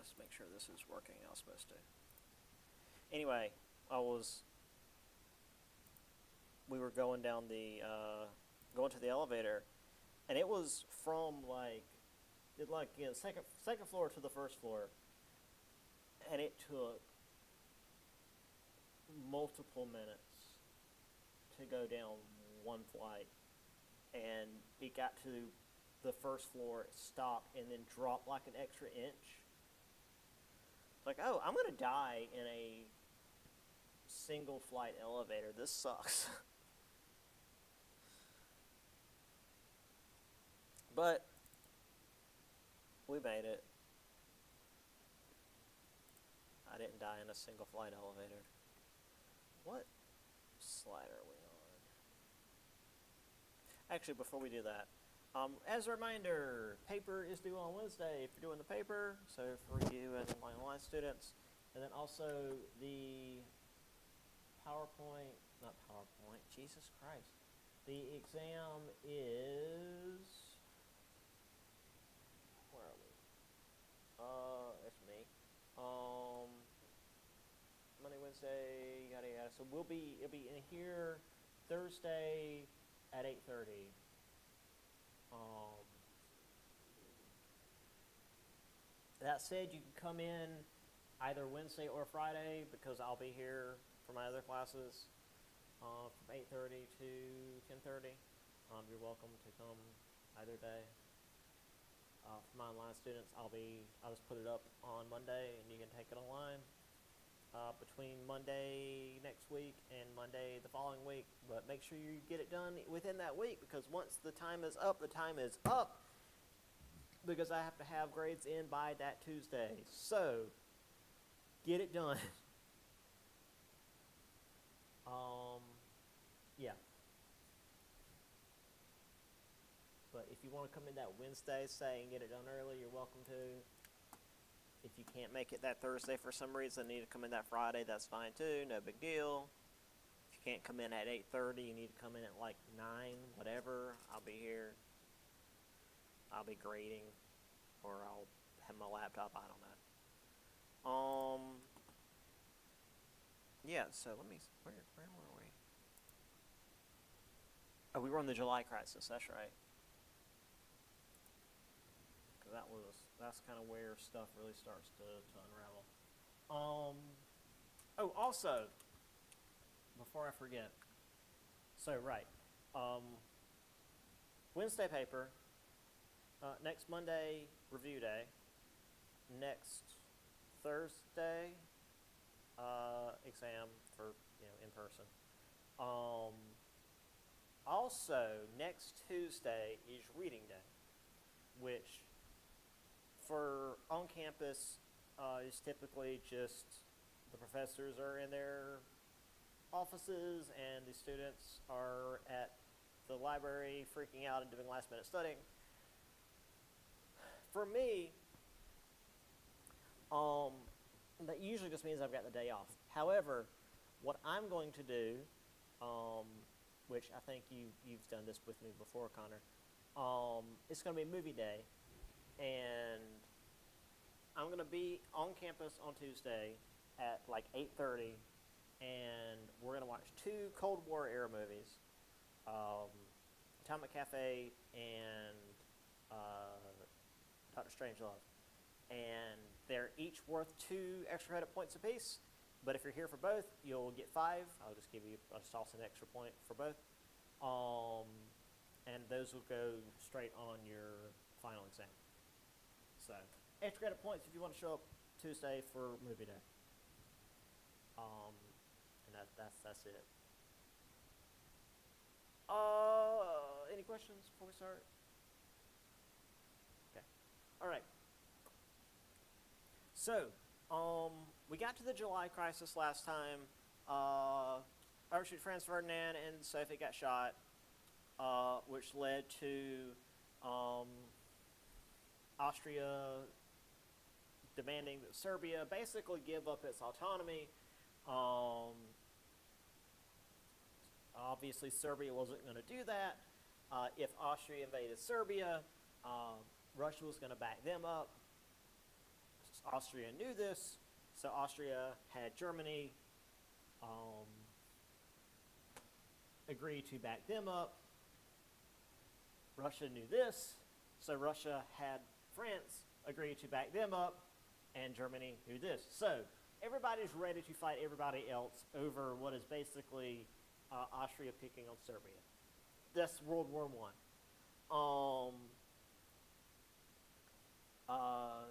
let's make sure this is working how it's supposed to. Anyway, we were going down going to the elevator, and it was from second floor to the first floor, and it took multiple minutes to go down one flight, and it got to the first floor, stopped, and then dropped like an extra inch. Like, oh, I'm gonna die in a single flight elevator. This sucks. But we made it. I didn't die in a single flight elevator. What slide are we on? Actually, before we do that, as a reminder, paper is due on Wednesday if you're doing the paper, so for you and online students. And then also the Jesus Christ. The exam is, where are we? It's me. Monday, Wednesday, yada yada. So it'll be in here Thursday at 8:30. That said, you can come in either Wednesday or Friday because I'll be here for my other classes from 8:30 to 10:30. You're welcome to come either day. For my online students, I'll just put it up on Monday and you can take it online between Monday next week and Monday the following week. But make sure you get it done within that week, because once the time is up, the time is up, because I have to have grades in by that Tuesday. So get it done. Yeah. But if you want to come in that Wednesday, say, and get it done early, you're welcome to. If you can't make it that Thursday for some reason, need to come in that Friday, that's fine too, no big deal. If you can't come in at 8:30, you need to come in at like 9, whatever. I'll be here. I'll be grading, or I'll have my laptop, I don't know. Yeah, so let me, where were we? Oh, we were on the July crisis, that's right. That's kind of where stuff really starts to unravel. Oh, also, before I forget, so right, Wednesday paper, next Monday review day, next Thursday exam for in person. Also, next Tuesday is reading day, which for on campus is typically just the professors are in their offices and the students are at the library freaking out and doing last minute studying. For me, that usually just means I've got the day off. However, what I'm going to do, which I think you've done this with me before, Connor, it's going to be movie day. And I'm going to be on campus on Tuesday at like 8:30, and we're going to watch 2 Cold War era movies, Atomic Cafe and Dr. Strangelove. And they're each worth 2 extra credit points apiece. But if you're here for both, you'll get 5. I'll just toss an extra point for both. And those will go straight on your final exam. So, extra credit points if you want to show up Tuesday for movie day. And that's it. Any questions before we start? Okay. All right. So, we got to the July crisis last time. Archduke Franz Ferdinand and Sophie got shot, which led to Austria demanding that Serbia basically give up its autonomy. Obviously, Serbia wasn't going to do that. If Austria invaded Serbia, Russia was going to back them up. Austria knew this, so Austria had Germany agree to back them up. Russia knew this, so Russia had France agree to back them up, and Germany knew this. So everybody's ready to fight everybody else over what is basically Austria picking on Serbia. That's World War I.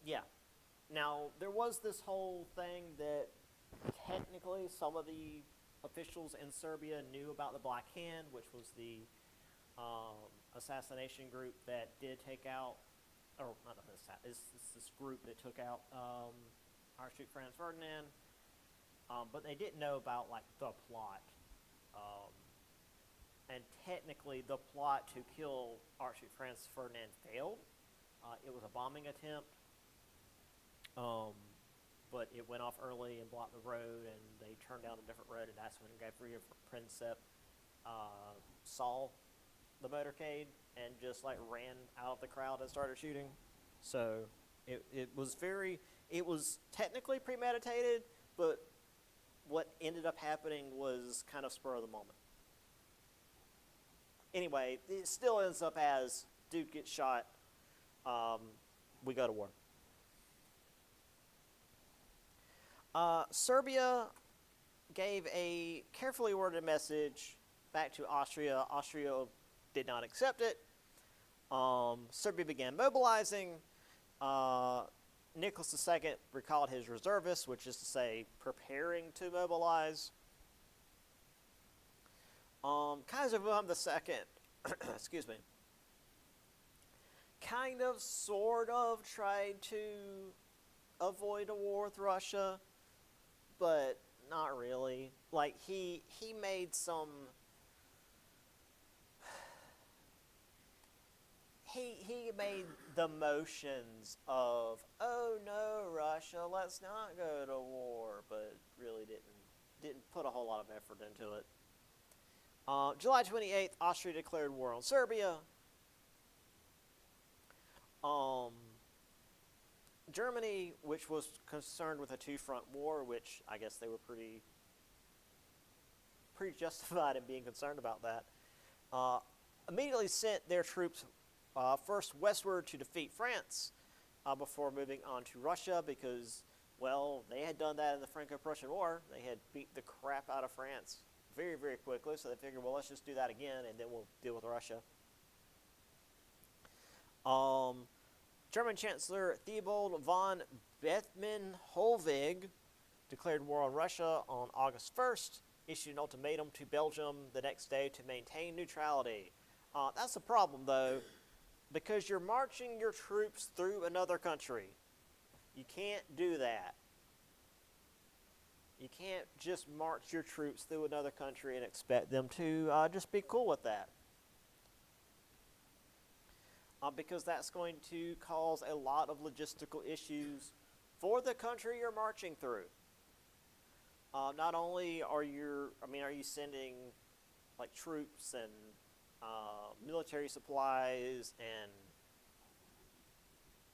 Yeah. Now, there was this whole thing that technically some of the officials in Serbia knew about the Black Hand, which was the assassination group that did take out, or not it's this group that took out Archduke Franz Ferdinand, but they didn't know about like the plot. And technically, the plot to kill Archduke Franz Ferdinand failed. It was a bombing attempt, but it went off early and blocked the road, and they turned down a different road, and that's when Gavrilo Princip saw the motorcade and just like ran out of the crowd and started shooting. So it was technically premeditated, but what ended up happening was kind of spur of the moment. Anyway, it still ends up as dude gets shot, we go to war. Serbia gave a carefully worded message back to Austria. Austria did not accept it. Serbia began mobilizing. Nicholas II recalled his reservists, which is to say preparing to mobilize. Kaiser Wilhelm II, excuse me, kind of, sort of tried to avoid a war with Russia, but not really. Like, he made some... He made the motions of, oh no, Russia, let's not go to war, but really didn't put a whole lot of effort into it. July 28th, Austria declared war on Serbia. Germany, which was concerned with a two-front war, which I guess they were pretty justified in being concerned about that, immediately sent their troops first westward to defeat France before moving on to Russia because, well, they had done that in the Franco-Prussian War. They had beat the crap out of France very, very quickly, so they figured, well, let's just do that again, and then we'll deal with Russia. German Chancellor Theobald von Bethmann-Hollweg declared war on Russia on August 1st, issued an ultimatum to Belgium the next day to maintain neutrality. That's a problem, though, because you're marching your troops through another country. You can't do that. You can't just march your troops through another country and expect them to just be cool with that. Because that's going to cause a lot of logistical issues for the country you're marching through. Not only are you sending like troops and military supplies and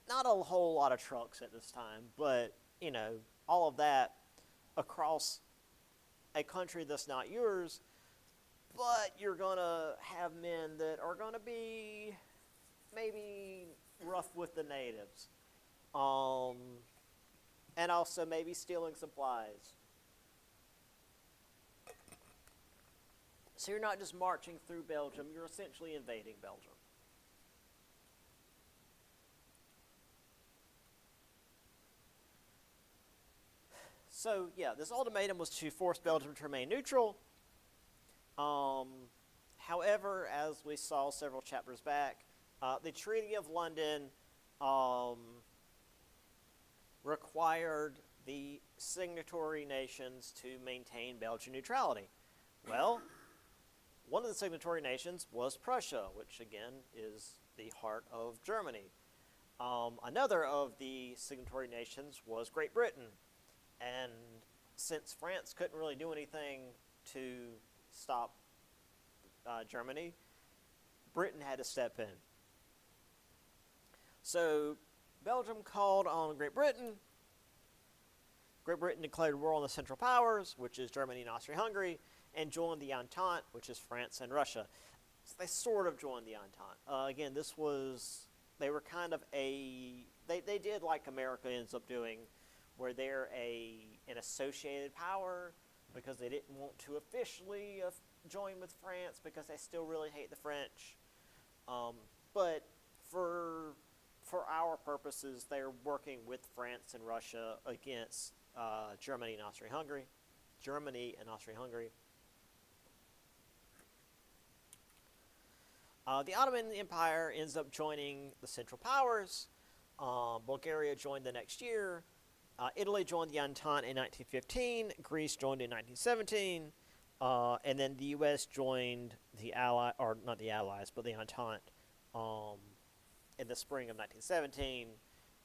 not a whole lot of trucks at this time, but all of that across a country that's not yours, but you're gonna have men that are gonna be maybe rough with the natives, and also maybe stealing supplies. So you're not just marching through Belgium, you're essentially invading Belgium. So, yeah, this ultimatum was to force Belgium to remain neutral. However, as we saw several chapters back, the Treaty of London required the signatory nations to maintain Belgian neutrality. Well, one of the signatory nations was Prussia, which again is the heart of Germany. Another of the signatory nations was Great Britain. And since France couldn't really do anything to stop Germany, Britain had to step in. So Belgium called on Great Britain. Great Britain declared war on the Central Powers, which is Germany and Austria-Hungary, and joined the Entente, which is France and Russia. So they sort of joined the Entente. Again, they were kind of they did like America ends up doing, where they're an associated power because they didn't want to officially join with France because they still really hate the French. But for our purposes, they're working with France and Russia against Germany and Austria-Hungary. The Ottoman Empire ends up joining the Central Powers. Bulgaria joined the next year. Italy joined the Entente in 1915. Greece joined in 1917. And then the U.S. joined the not the Allies, but the Entente in the spring of 1917,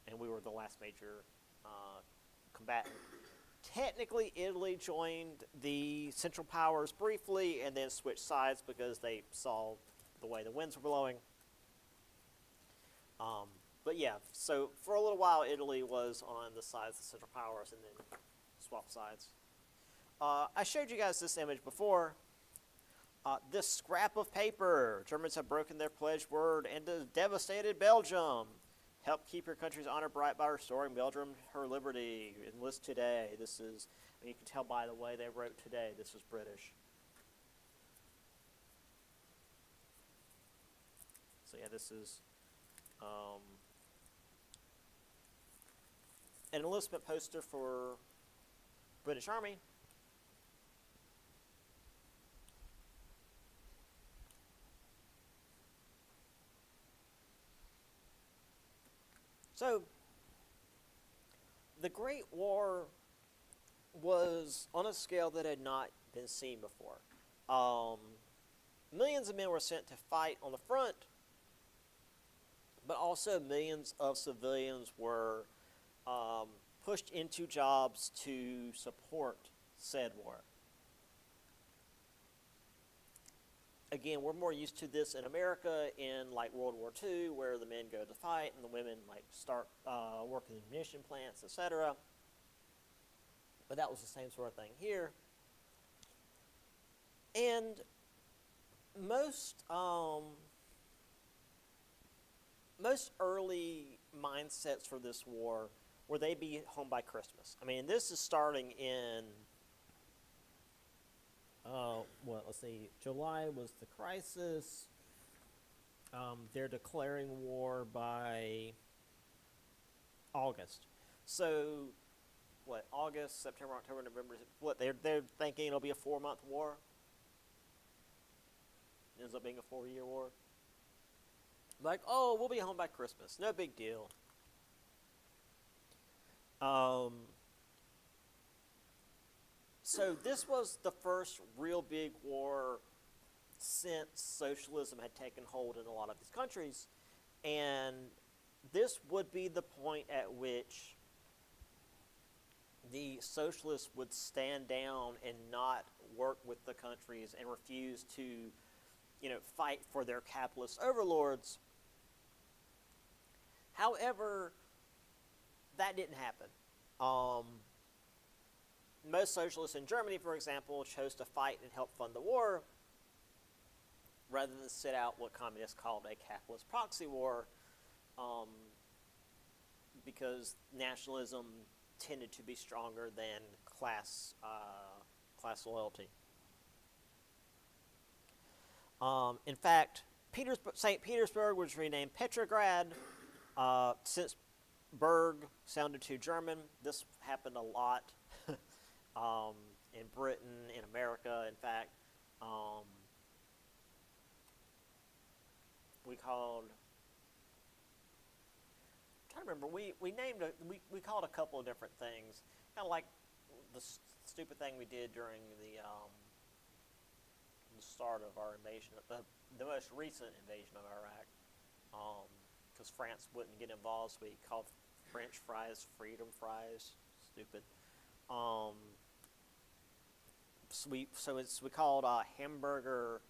and we were the last major combatant. Technically, Italy joined the Central Powers briefly and then switched sides because they saw the way the winds were blowing. But yeah, so for a little while, Italy was on the side of the Central Powers and then swapped sides. I showed you guys this image before. This scrap of paper. Germans have broken their pledged word and devastated Belgium. Help keep your country's honor bright by restoring Belgium her liberty. Enlist today. This is, you can tell by the way they wrote today, this was British. So yeah, this is an enlistment poster for British Army. So, the Great War was on a scale that had not been seen before. Millions of men were sent to fight on the front, but also millions of civilians were pushed into jobs to support said war. Again, we're more used to this in America in like World War II, where the men go to fight and the women like start working in munition plants, etc. But that was the same sort of thing here. And most early mindsets for this war were they'd be home by Christmas. I mean, this is starting in let's see, July was the crisis. They're declaring war by August. So, August, September, October, November, they're thinking it'll be a 4-month war? It ends up being a 4-year war? Like, oh, we'll be home by Christmas. No big deal. So this was the first real big war since socialism had taken hold in a lot of these countries, and this would be the point at which the socialists would stand down and not work with the countries and refuse to, fight for their capitalist overlords. However, that didn't happen. Most socialists in Germany, for example, chose to fight and help fund the war rather than sit out what communists called a capitalist proxy war, because nationalism tended to be stronger than class loyalty. In fact, St. Petersburg was renamed Petrograd since Berg sounded too German. This happened a lot in Britain, in America. In fact, we called. I'm trying to remember. We named we called a couple of different things, kind of like the stupid thing we did during the start of our invasion, the most recent invasion of Iraq, because France wouldn't get involved, so we called French fries freedom fries. Stupid. So we called hamburger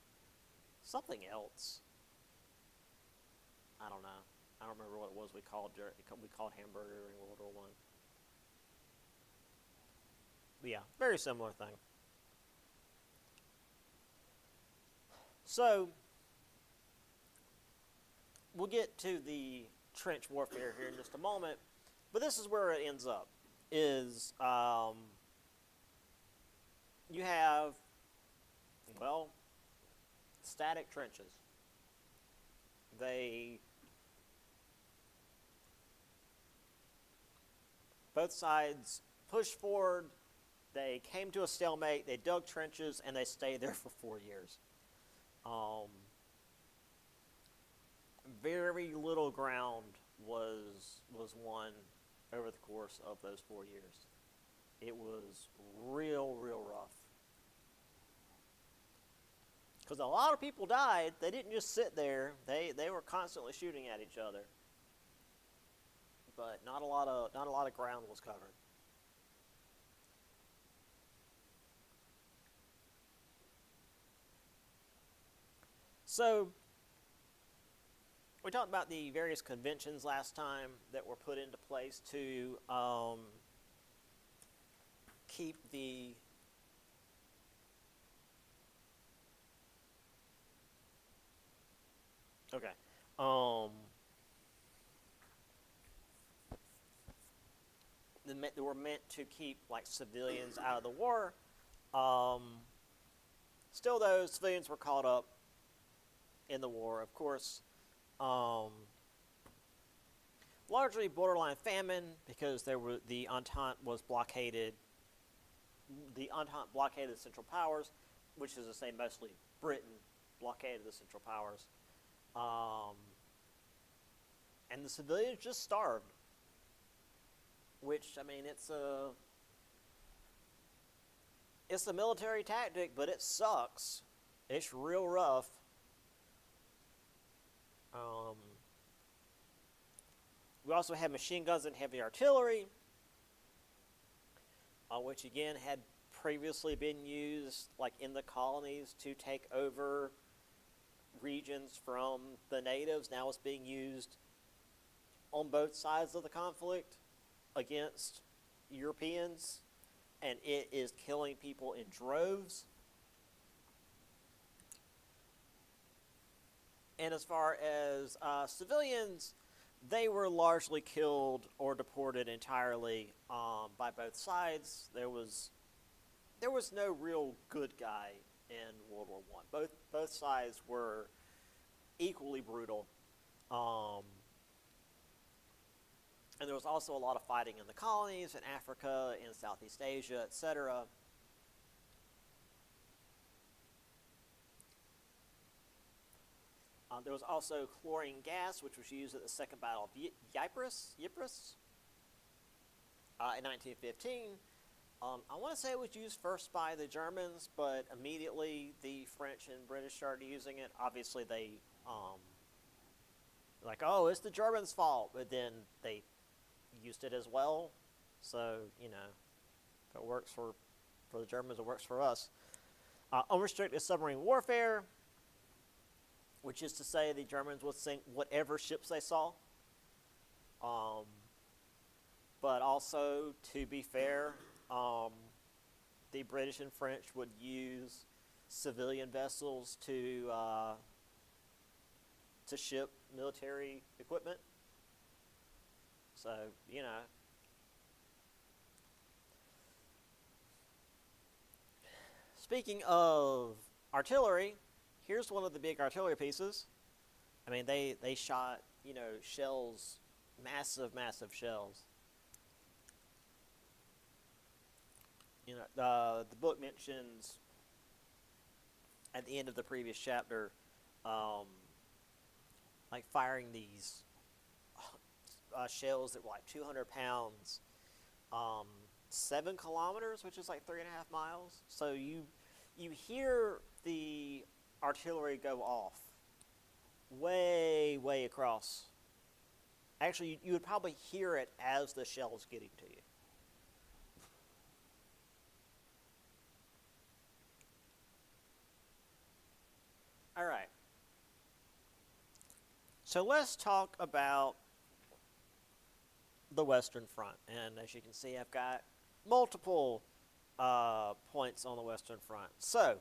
something else. I don't know. I don't remember what it was we called hamburger during World War One. Yeah, very similar thing. So we'll get to the trench warfare here in just a moment, but this is where it ends up. Is you have, well, static trenches. They both sides pushed forward. They came to a stalemate. They dug trenches and they stayed there for 4 years. Very little ground was won over the course of those 4 years. It was real rough. Because a lot of people died. They didn't just sit there. They were constantly shooting at each other. But not a lot of ground was covered. So we talked about the various conventions last time that were put into place to keep the okay. They were meant to keep like civilians out of the war. Still, though, civilians were caught up in the war. Of course, largely borderline famine because the Entente was blockaded. The Entente blockaded the Central Powers, which is to say mostly Britain blockaded the Central Powers. And the civilians just starved. Which, I mean, it's a military tactic, but it sucks. It's real rough. We also had machine guns and heavy artillery, which again had previously been used like in the colonies to take over regions from the natives. Now it's being used on both sides of the conflict against Europeans, and it is killing people in droves. And as far as civilians, they were largely killed or deported entirely by both sides. There was no real good guy in World War I. Both sides were equally brutal. And there was also a lot of fighting in the colonies, in Africa, in Southeast Asia, etc. There was also chlorine gas, which was used at the Second Battle of Ypres in 1915. I want to say it was used first by the Germans, but immediately the French and British started using it. Obviously, they like, oh, it's the Germans' fault, but then they used it as well. So, you know, if it works for the Germans, it works for us. Unrestricted submarine warfare, which is to say the Germans would sink whatever ships they saw. But also, to be fair, the British and French would use civilian vessels to ship military equipment. So, you know. Speaking of artillery, here's one of the big artillery pieces. I mean, they shot, you know, shells, massive shells. You know, the book mentions at the end of the previous chapter, like firing these shells that were like 200 pounds, 7 kilometers, which is like 3.5 miles. So you hear the artillery go off way across. Actually, you would probably hear it as the shell's getting to you. All right. So let's talk about the Western Front. And as you can see, I've got multiple points on the Western Front. So,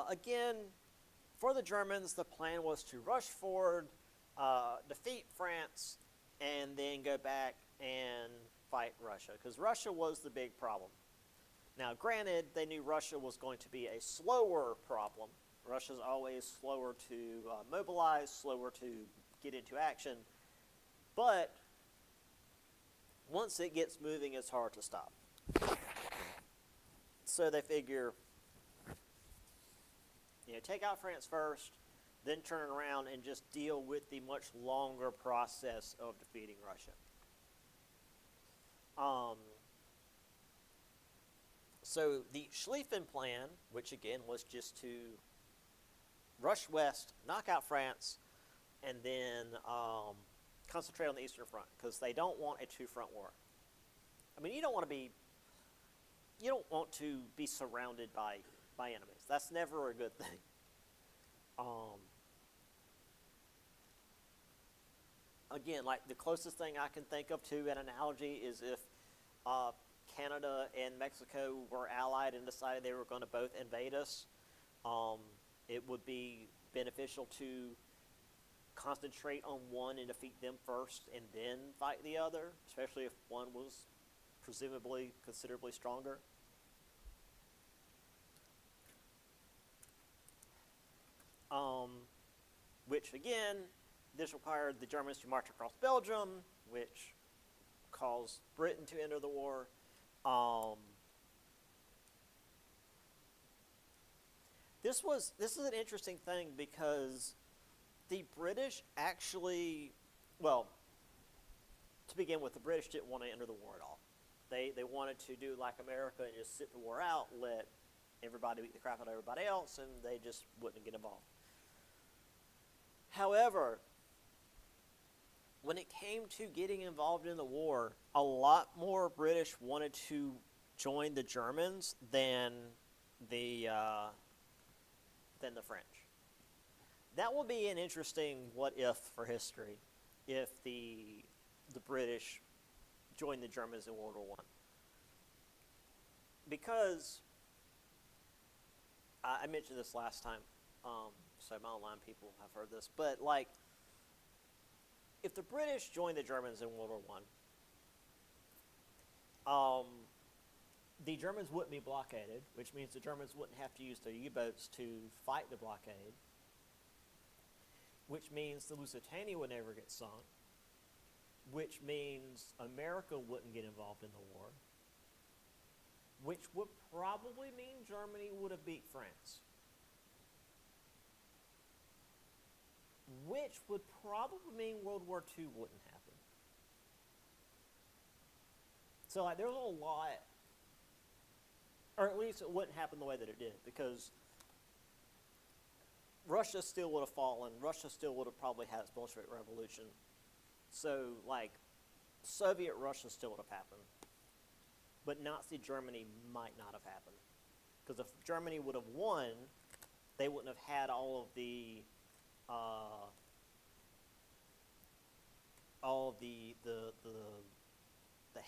again, for the Germans, the plan was to rush forward, defeat France, and then go back and fight Russia, because Russia was the big problem. Now, granted, they knew Russia was going to be a slower problem. Russia's always slower to mobilize, slower to get into action, but once it gets moving, it's hard to stop. So they figure, take out France first, then turn around and just deal with the much longer process of defeating Russia. So the Schlieffen Plan, which again was just to rush west, knock out France, and then concentrate on the Eastern Front, because they don't want a two-front war. I mean, you don't want to be surrounded by enemies. That's never a good thing. Again, like the closest thing I can think of to an analogy is if Canada and Mexico were allied and decided they were going to both invade us. It would be beneficial to concentrate on one and defeat them first and then fight the other, especially if one was presumably considerably stronger. Which again, this required the Germans to march across Belgium, which caused Britain to enter the war. This is an interesting thing because the British actually, well, to begin with, the British didn't want to enter the war at all. They wanted to do like America and just sit the war out, let everybody beat the crap out of everybody else, and they just wouldn't get involved. However, when it came to getting involved in the war, a lot more British wanted to join the Germans than the French. That will be an interesting what if for history, if the British joined the Germans in World War I. Because I mentioned this last time, so my online people have heard this, but like, if the British joined the Germans in World War I, the Germans wouldn't be blockaded, which means the Germans wouldn't have to use their U-boats to fight the blockade, which means the Lusitania would never get sunk, which means America wouldn't get involved in the war, which would probably mean Germany would have beat France, which would probably mean World War II wouldn't happen. So like, there's a lot, or at least it wouldn't happen the way that it did, because Russia still would have fallen. Russia still would have probably had its Bolshevik Revolution. So like, Soviet Russia still would have happened, but Nazi Germany might not have happened, because if Germany would have won, they wouldn't have had all of the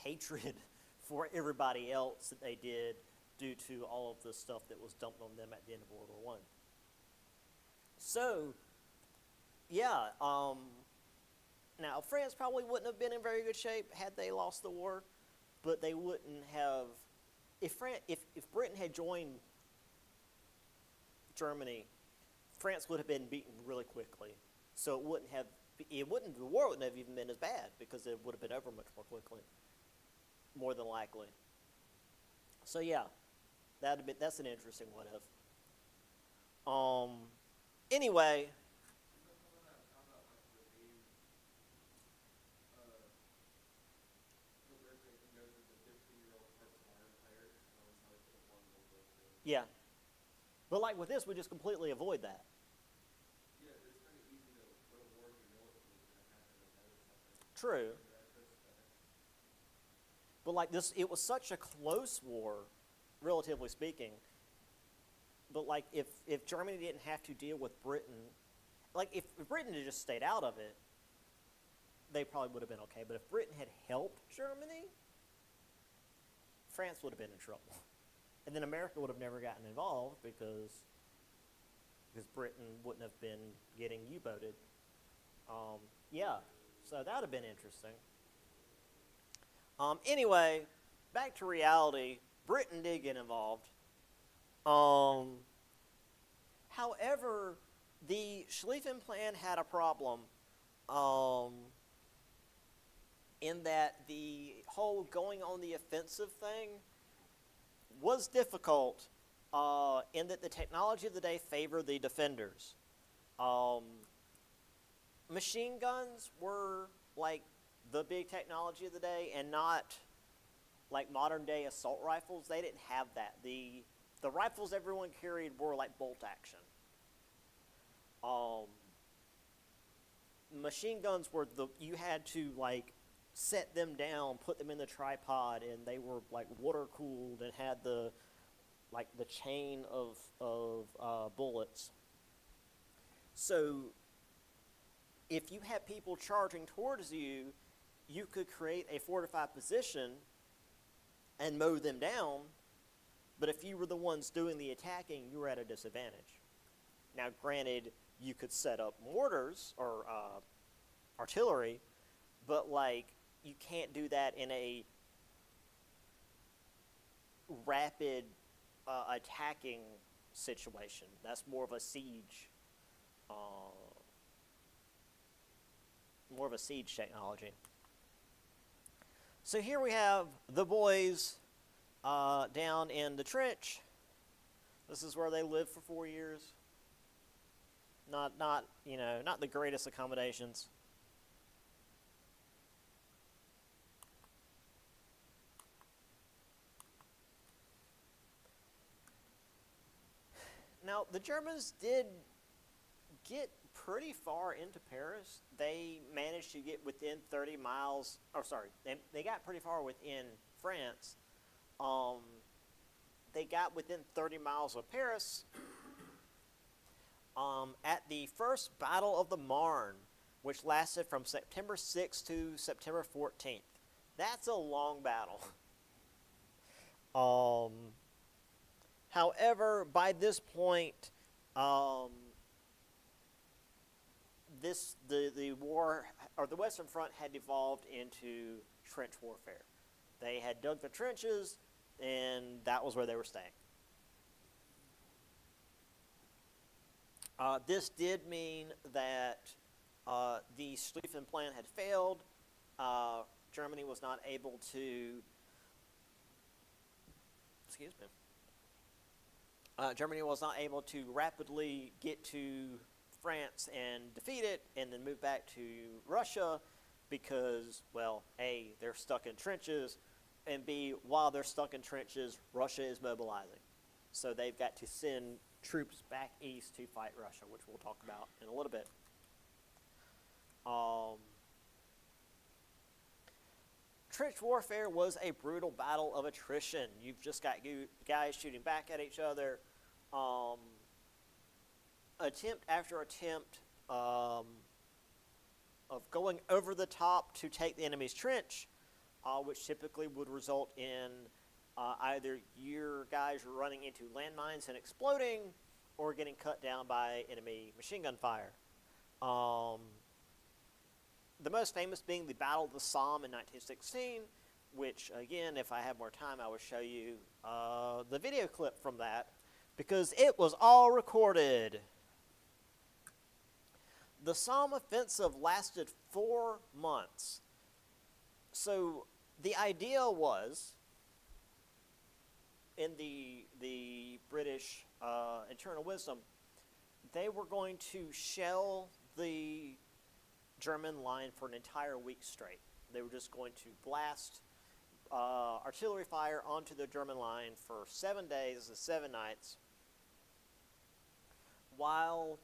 hatred for everybody else that they did due to all of the stuff that was dumped on them at the end of World War I. So, yeah, now France probably wouldn't have been in very good shape had they lost the war, but they wouldn't have, if Britain had joined Germany, France would have been beaten really quickly. So the war wouldn't have even been as bad, because it would have been over much more quickly, more than likely. So yeah, that's an interesting what if. Anyway. Yeah. But like with this, we just completely avoid that. Yeah, it's kind of easy to go to war if you know what's going to happen and that is something. True. But like this, it was such a close war, relatively speaking. But like if Germany didn't have to deal with Britain like if Britain had just stayed out of it, they probably would have been okay. But if Britain had helped Germany, France would have been in trouble. And then America would have never gotten involved because Britain wouldn't have been getting U-boated. Yeah, so that would have been interesting. Anyway, back to reality. Britain did get involved. However, the Schlieffen Plan had a problem in that the whole going on the offensive thing was difficult in that the technology of the day favored the defenders. Machine guns were like the big technology of the day and not like modern day assault rifles. They didn't have that. The rifles everyone carried were like bolt action. Machine guns were you had to like set them down, put them in the tripod, and they were like water cooled and had the chain of bullets. So if you had people charging towards you, you could create a fortified position and mow them down. But if you were the ones doing the attacking, you were at a disadvantage. Now, granted, you could set up mortars or artillery, but like you can't do that in a rapid attacking situation. That's more of a siege. More of a siege technology. So here we have the boys down in the trench. This is where they lived for 4 years. Not the greatest accommodations. Now, the Germans did get pretty far into Paris. They managed to get within 30 miles, they got pretty far within France. They got within 30 miles of Paris at the First Battle of the Marne, which lasted from September 6th to September 14th. That's a long battle. However, by this point, the war, or the Western Front, had evolved into trench warfare. They had dug the trenches, and that was where they were staying. This did mean that the Schlieffen Plan had failed. Germany was not able to. Germany was not able to rapidly get to France and defeat it and then move back to Russia because, well, A, they're stuck in trenches, and B, while they're stuck in trenches, Russia is mobilizing. So they've got to send troops back east to fight Russia, which we'll talk about in a little bit. Trench warfare was a brutal battle of attrition. You've just got guys shooting back at each other. Attempt after attempt of going over the top to take the enemy's trench, which typically would result in either your guys running into landmines and exploding or getting cut down by enemy machine gun fire. The most famous being the Battle of the Somme in 1916, which, again, if I have more time, I will show you the video clip from that, because it was all recorded. The Somme offensive lasted 4 months. So the idea was, in the British internal wisdom, they were going to shell the German line for an entire week straight. They were just going to blast artillery fire onto the German line for 7 days and 7 nights, while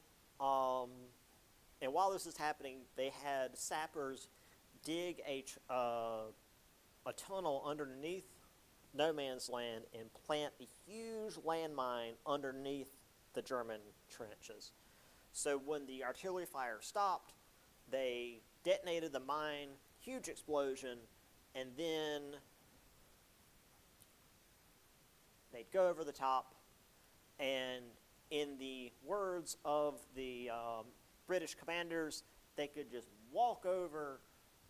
this is happening, they had sappers dig a tunnel underneath no man's land and plant a huge landmine underneath the German trenches. So when the artillery fire stopped, they detonated the mine, huge explosion, and then they'd go over the top, and in the words of the British commanders, they could just walk over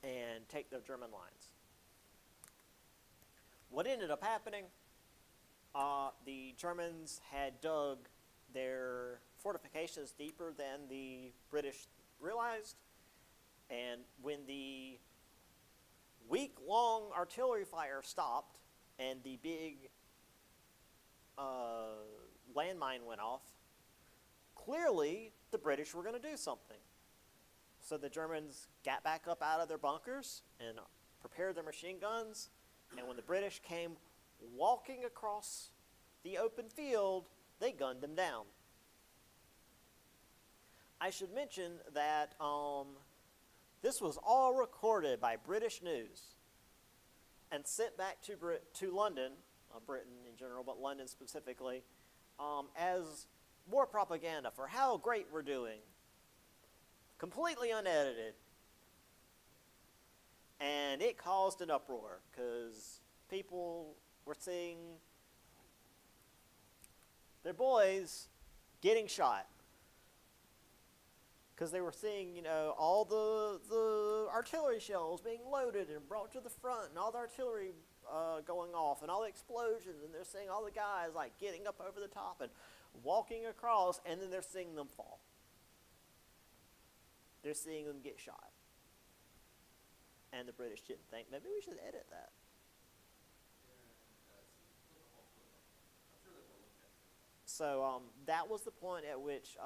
and take the German lines. What ended up happening, the Germans had dug their fortifications deeper than the British realized, and when the week-long artillery fire stopped and the big landmine went off, clearly the British were going to do something. So the Germans got back up out of their bunkers and prepared their machine guns, and when the British came walking across the open field, they gunned them down. I should mention that this was all recorded by British News and sent back to London, Britain in general, but London specifically, as war propaganda for how great we're doing. Completely unedited. And it caused an uproar because people were seeing their boys getting shot. Because they were seeing, all the artillery shells being loaded and brought to the front, and all the artillery going off, and all the explosions, and they're seeing all the guys getting up over the top and walking across, and then they're seeing them fall. They're seeing them get shot. And the British didn't think, maybe we should edit that. So that was the point at which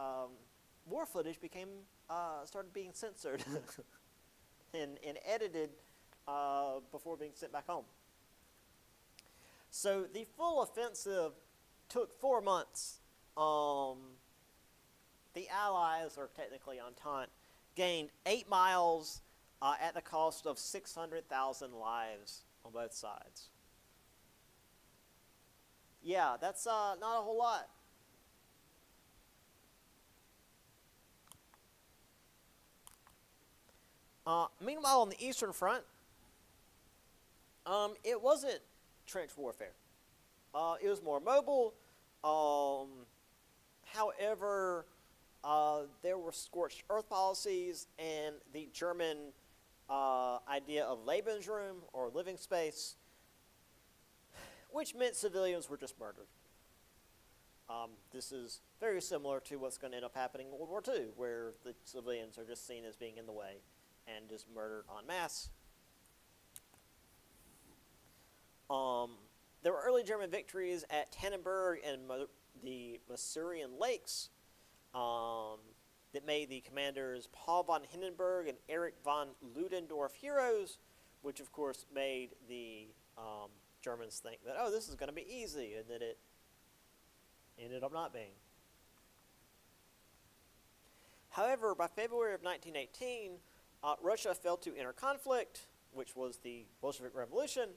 war footage started being censored and edited before being sent back home. So the full offensive took 4 months. The Allies, or technically Entente, gained 8 miles at the cost of 600,000 lives on both sides. Yeah, that's not a whole lot. Meanwhile, on the Eastern Front, it wasn't trench warfare. It was more mobile. However, there were scorched earth policies, and the German idea of Lebensraum, or living space, which meant civilians were just murdered. This is very similar to what's going to end up happening in World War II, where the civilians are just seen as being in the way and just murdered en masse. There were early German victories at Tannenberg and the Masurian Lakes that made the commanders Paul von Hindenburg and Erich von Ludendorff heroes, which of course made the Germans think that, oh, this is going to be easy, and then it ended up not being. However, by February of 1918, Russia fell to inner conflict, which was the Bolshevik Revolution.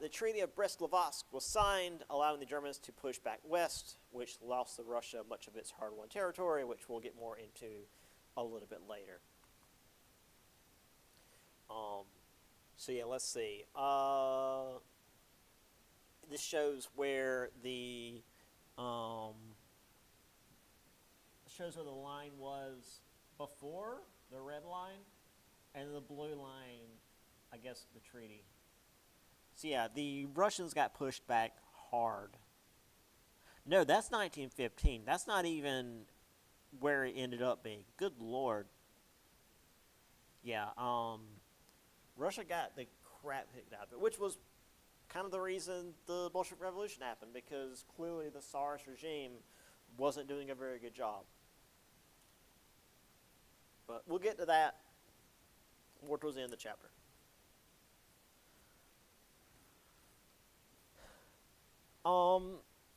The Treaty of Brest-Litovsk was signed, allowing the Germans to push back west, which lost to Russia much of its hard-won territory, which we'll get more into a little bit later. So yeah, let's see. This shows where the line was before the red line, and the blue line, I guess, the treaty. So yeah, the Russians got pushed back hard. No, that's 1915. That's not even where it ended up being. Good Lord. Yeah, Russia got the crap kicked out of it, which was kind of the reason the Bolshevik Revolution happened, because clearly the Tsarist regime wasn't doing a very good job. But we'll get to that more towards the end of the chapter.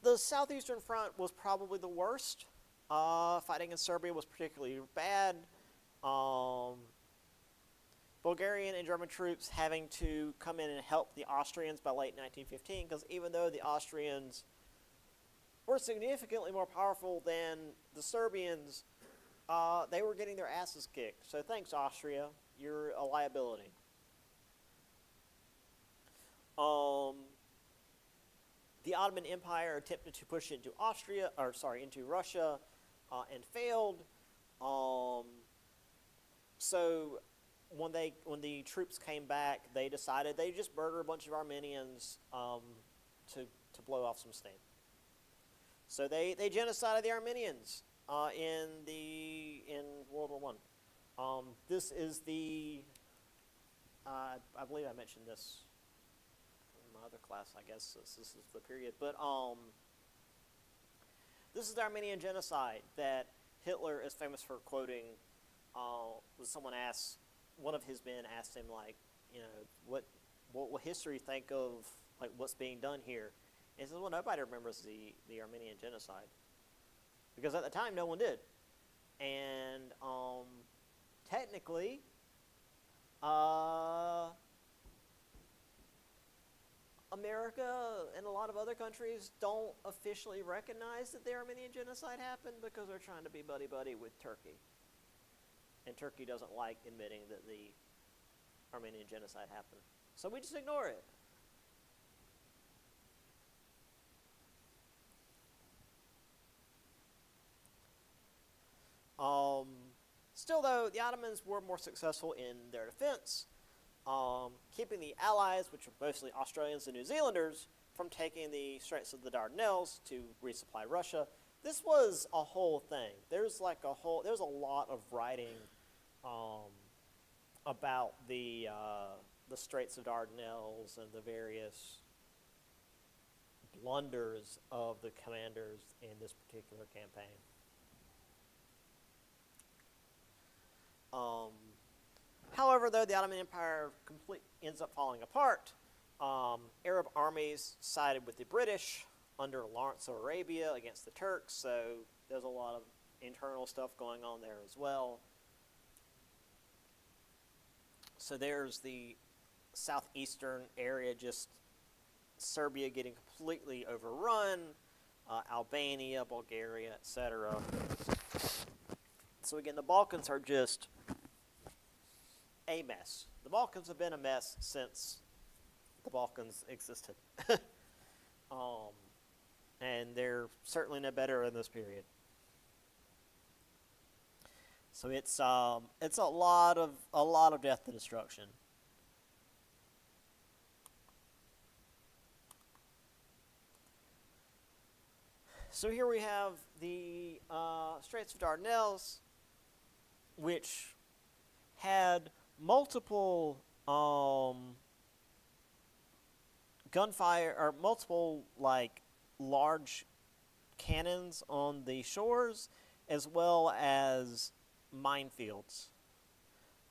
The Southeastern Front was probably the worst. Fighting in Serbia was particularly bad. Bulgarian and German troops having to come in and help the Austrians by late 1915, because even though the Austrians were significantly more powerful than the Serbians, they were getting their asses kicked. So thanks, Austria. You're a liability. The Ottoman Empire attempted to push into into Russia, and failed. So when the troops came back, they decided they just murder a bunch of Armenians to blow off some steam. So they genocided the Armenians in World War One. This is the I believe I mentioned this in my other class. I guess this is the period, but this is the Armenian genocide that Hitler is famous for quoting. Was someone asked, one of his men asked him, like, what will history think of, like, what's being done here? And he says, well, nobody remembers the Armenian genocide, because at the time no one did. And technically, America and a lot of other countries don't officially recognize that the Armenian genocide happened, because they're trying to be buddy-buddy with Turkey. And Turkey doesn't like admitting that the Armenian genocide happened. So we just ignore it. Still, though, the Ottomans were more successful in their defense, keeping the Allies, which were mostly Australians and New Zealanders, from taking the Straits of the Dardanelles to resupply Russia. This was a whole thing. There's a lot of writing about the Straits of Dardanelles and the various blunders of the commanders in this particular campaign. However, though, the Ottoman Empire ends up falling apart. Arab armies sided with the British under Lawrence of Arabia against the Turks, so there's a lot of internal stuff going on there as well. So there's the southeastern area, just Serbia getting completely overrun, Albania, Bulgaria, etc. So again, the Balkans are just a mess. The Balkans have been a mess since the Balkans existed. And they're certainly no better in this period. So it's a lot of death and destruction. So here we have the Straits of Dardanelles, which had multiple gunfire, or multiple large cannons on the shores, as well as minefields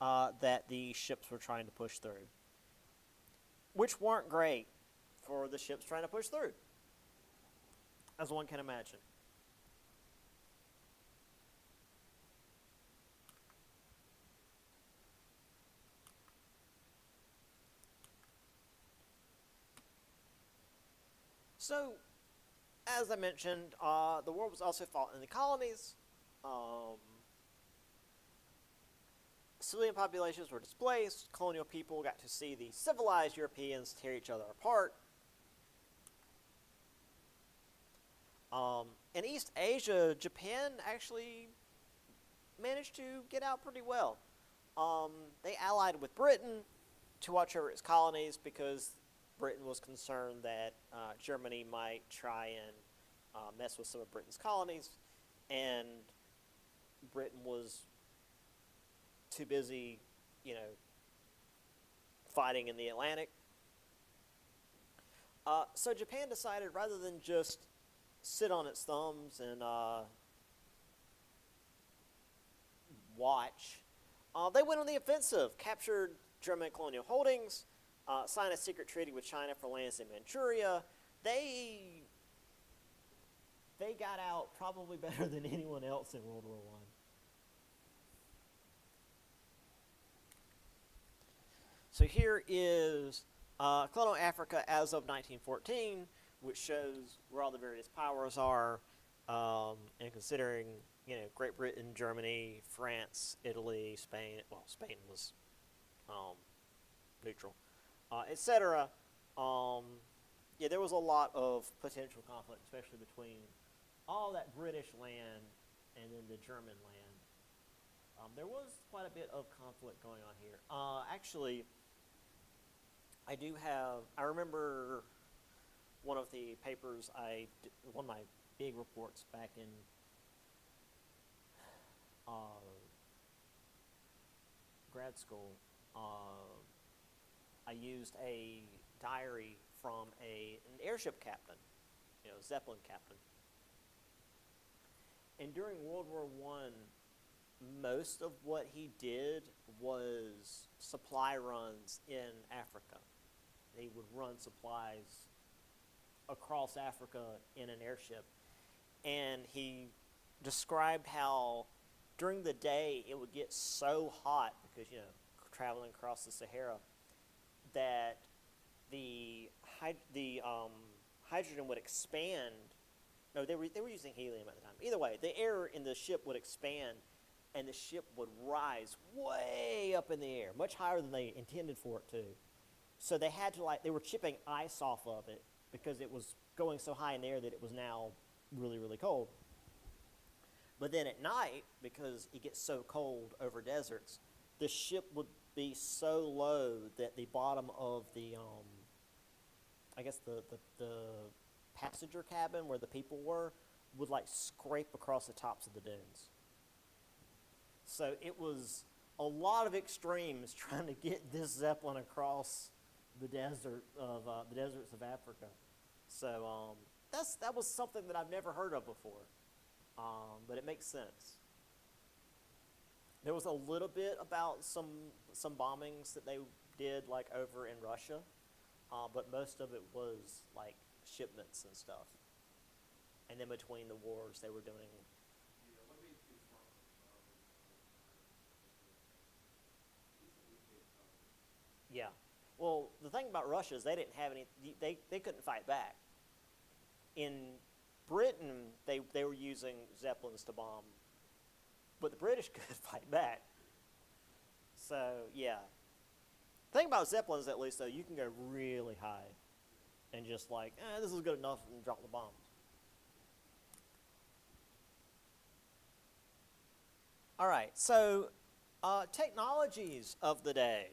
that the ships were trying to push through, which weren't great for the ships trying to push through, as one can imagine. So, as I mentioned, the war was also fought in the colonies. Civilian populations were displaced. Colonial people got to see the civilized Europeans tear each other apart. In East Asia, Japan actually managed to get out pretty well. They allied with Britain to watch over its colonies, because Britain was concerned that Germany might try and mess with some of Britain's colonies, and Britain was too busy, fighting in the Atlantic. So Japan decided, rather than just sit on its thumbs and watch, they went on the offensive, captured German colonial holdings, signed a secret treaty with China for lands in Manchuria. They got out probably better than anyone else in World War I. So here is colonial Africa as of 1914, which shows where all the various powers are, and considering Great Britain, Germany, France, Italy, Spain. Well, Spain was um, neutral, etc. Um, yeah, there was a lot of potential conflict, especially between all that British land and then the German land. There was quite a bit of conflict going on here. Actually, I do have. I remember one of the papers one of my big reports back in uh, grad school. I used a diary from an airship captain, Zeppelin captain. And during World War One, most of what he did was supply runs in Africa. They would run supplies across Africa in an airship. And he described how during the day it would get so hot because, traveling across the Sahara, that the hydrogen would expand. No, they were using helium at the time. Either way, the air in the ship would expand, and the ship would rise way up in the air, much higher than they intended for it to. So they had to they were chipping ice off of it because it was going so high in the air that it was now really, really cold. But then at night, because it gets so cold over deserts, the ship would be so low that the bottom of the, I guess the passenger cabin where the people were would scrape across the tops of the dunes. So it was a lot of extremes trying to get this Zeppelin across the deserts of Africa. So that was something that I've never heard of before, but it makes sense. There was a little bit about some bombings that they did over in Russia, but most of it was shipments and stuff. And then between the wars, they were doing. Yeah, what made you smart? Yeah. Well, the thing about Russia is they didn't have any. They couldn't fight back. In Britain, they were using Zeppelins to bomb, but the British could fight back. So yeah. The thing about Zeppelins, at least, though, you can go really high, and just this is good enough, and drop the bombs. All right. So, technologies of the day.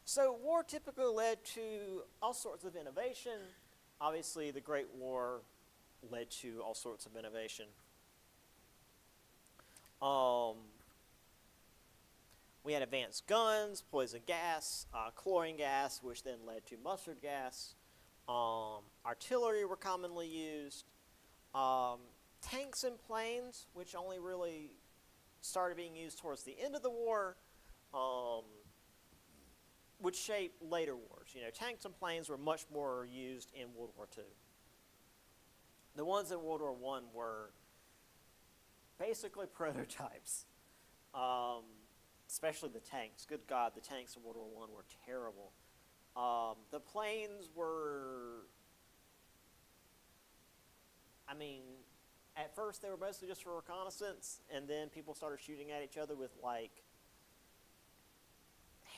So war typically led to all sorts of innovation. Obviously, the Great War led to all sorts of innovation. We had advanced guns, poison gas, chlorine gas, which then led to mustard gas. Artillery were commonly used. Tanks and planes, which only really started being used towards the end of the war, would shape later wars. Tanks and planes were much more used in World War II. The ones in World War I were basically prototypes, especially the tanks. Good God, the tanks in World War I were terrible. The planes were, at first they were mostly just for reconnaissance, and then people started shooting at each other with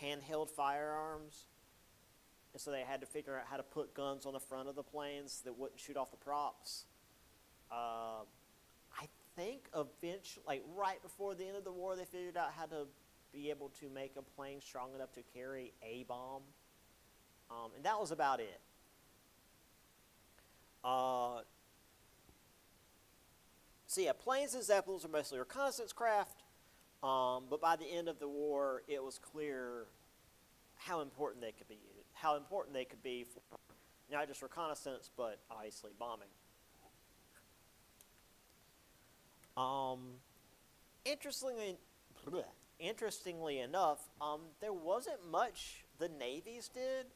handheld firearms, and so they had to figure out how to put guns on the front of the planes that wouldn't shoot off the props. I think eventually, right before the end of the war, they figured out how to be able to make a plane strong enough to carry a bomb, and that was about it. So yeah, planes and Zeppelins are mostly reconnaissance craft. But by the end of the war, it was clear how important they could be for not just reconnaissance, but obviously bombing. Interestingly enough, there wasn't much the navies did.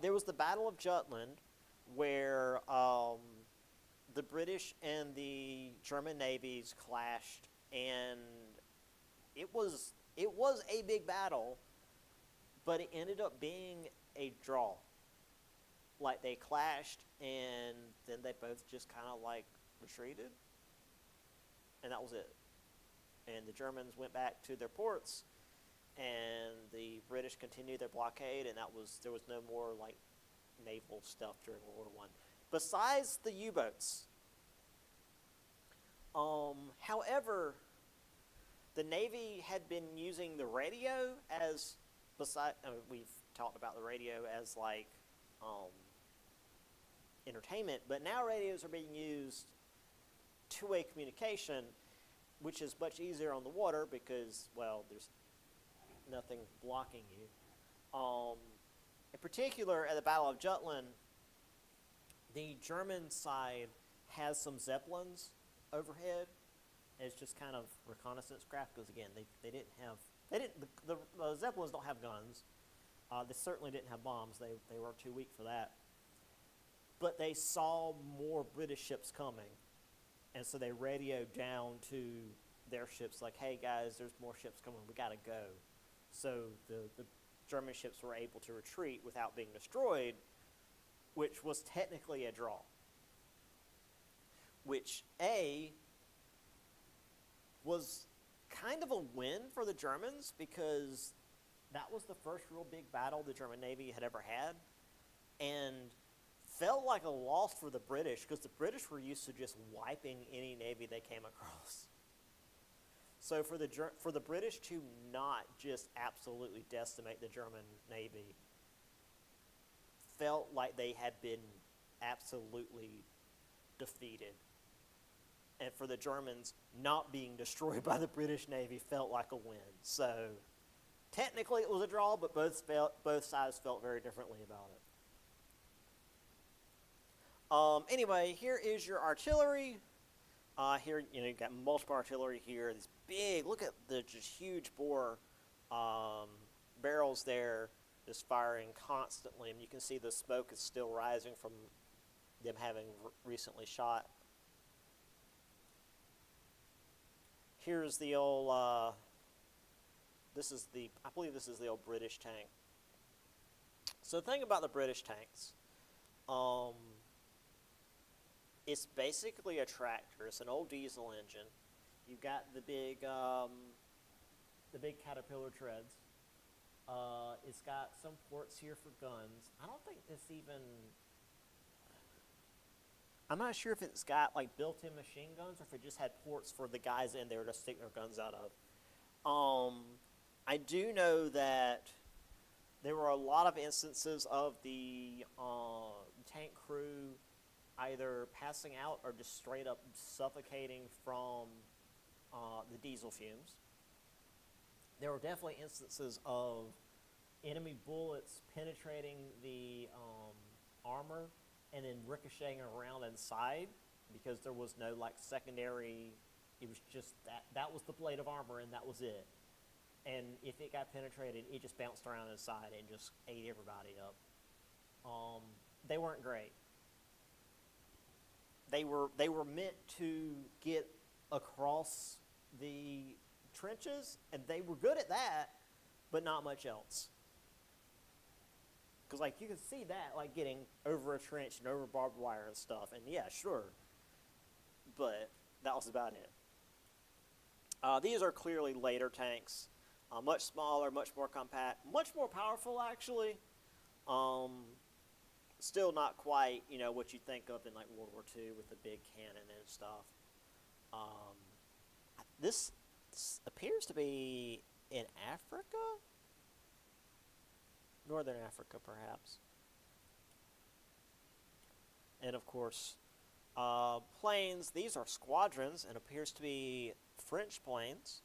There was the Battle of Jutland, where the British and the German navies clashed, and it was a big battle, but it ended up being a draw. like they clashed, and then they both just kind of like retreated, and that was it. And the Germans went back to their ports, and the British continued their blockade, and there was no more like naval stuff during World War I, besides the U-boats. However, the Navy had been using the radio as we've talked about the radio as like entertainment, but now radios are being used two-way communication, which is much easier on the water because, well, there's nothing blocking you. In particular, at the Battle of Jutland, the German side has some Zeppelins overhead. And it's just kind of reconnaissance craft because, again, the Zeppelins don't have guns. They certainly didn't have bombs. They were too weak for that. But they saw more British ships coming, and so they radioed down to their ships like, hey, guys, there's more ships coming. We got to go. So the German ships were able to retreat without being destroyed, which was technically a draw. Which, was kind of a win for the Germans because that was the first real big battle the German Navy had ever had, and felt like a loss for the British because the British were used to just wiping any navy they came across. So for the British to not just absolutely decimate the German Navy felt like they had been absolutely defeated. And for the Germans, not being destroyed by the British Navy felt like a win. So technically it was a draw, but both sides felt very differently about it. Anyway, here is your artillery. Here, you've got multiple artillery here. This big, look at the just huge bore barrels there, just firing constantly. And you can see the smoke is still rising from them having recently shot. Here's the old, I believe this is the old British tank. So the thing about the British tanks, it's basically a tractor. It's an old diesel engine. You've got the big Caterpillar treads. It's got some ports here for guns. I don't think this even, I'm not sure if it's got like built-in machine guns or if it just had ports for the guys in there to stick their guns out of. I do know that there were a lot of instances of the tank crew either passing out or just straight up suffocating from the diesel fumes. There were definitely instances of enemy bullets penetrating the armor and then ricocheting around inside because there was no like secondary, it was just that was the plate of armor and that was it. And if it got penetrated, it just bounced around inside and just ate everybody up. They weren't great. They were meant to get across the trenches, and they were good at that, but not much else. Because like you can see that like getting over a trench and over barbed wire and stuff, and yeah, sure, but that was about it. These are clearly later tanks, much smaller, much more compact, much more powerful actually. Still not quite, what you think of in like World War II with the big cannon and stuff. This appears to be in Africa? Northern Africa, perhaps. And of course, planes. These are squadrons and appears to be French planes.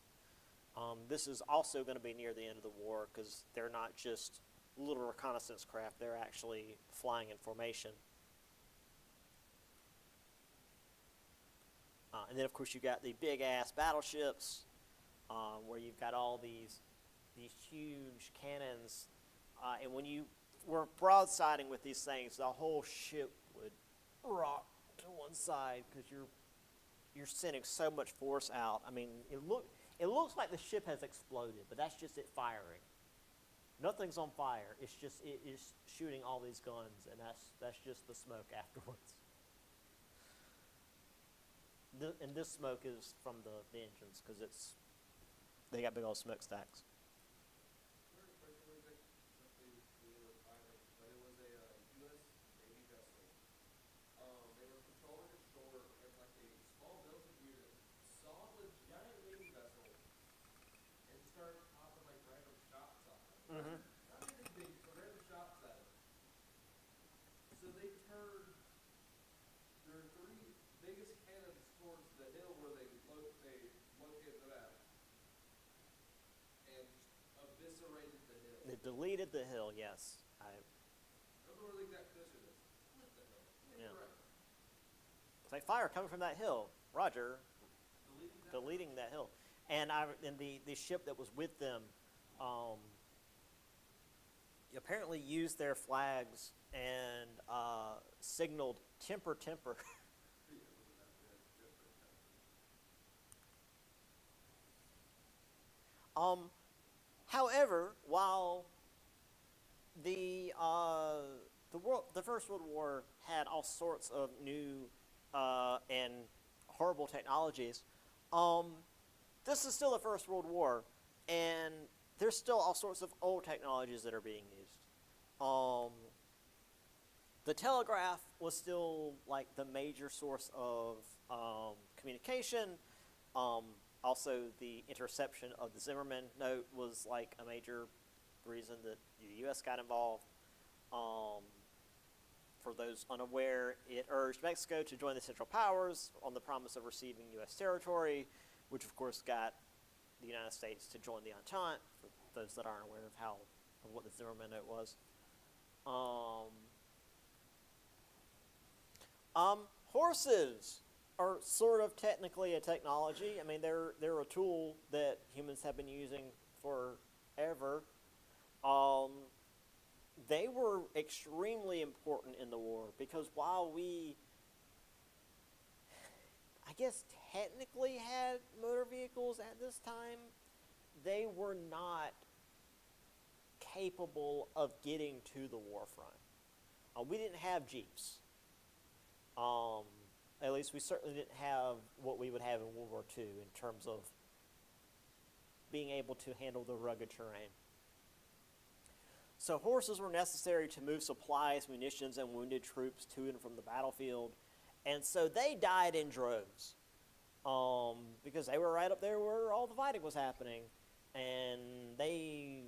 This is also going to be near the end of the war because they're not just little reconnaissance craft. They're actually flying in formation. And then, of course, you've got the big-ass battleships where you've got all these huge cannons. And when you were broadsiding with these things, the whole ship would rock to one side because you're sending so much force out. I mean, it looks like the ship has exploded, but that's just it firing. Nothing's on fire. It's just it is shooting all these guns, and that's just the smoke afterwards. And this smoke is from the engines because they got big old smokestacks. Mm-hmm. So they turned their three biggest cannons towards the hill where they located them at, and eviscerated the hill. They deleted the hill. Yes, I don't know where the exact position is. Split the hill. Yeah. Correct. It's like fire coming from that hill. Roger, Deleting deleting that that. hill, and the ship that was with them, apparently used their flags and signaled temper, temper. However, while the First World War had all sorts of new and horrible technologies, this is still the First World War, and there's still all sorts of old technologies that are being used. The telegraph was still like the major source of communication. Also, the interception of the Zimmerman note was like a major reason that the U.S. got involved. For those unaware, it urged Mexico to join the Central Powers on the promise of receiving U.S. territory, which of course got the United States to join the Entente, for those that aren't aware of what the Zimmerman note was. Horses are sort of technically a technology. I mean, they're a tool that humans have been using forever. They were extremely important in the war because while we, I guess, technically had motor vehicles at this time, they were not capable of getting to the war front. We didn't have Jeeps. At least we certainly didn't have what we would have in World War II in terms of being able to handle the rugged terrain. So horses were necessary to move supplies, munitions, and wounded troops to and from the battlefield. And so they died in droves because they were right up there where all the fighting was happening. And they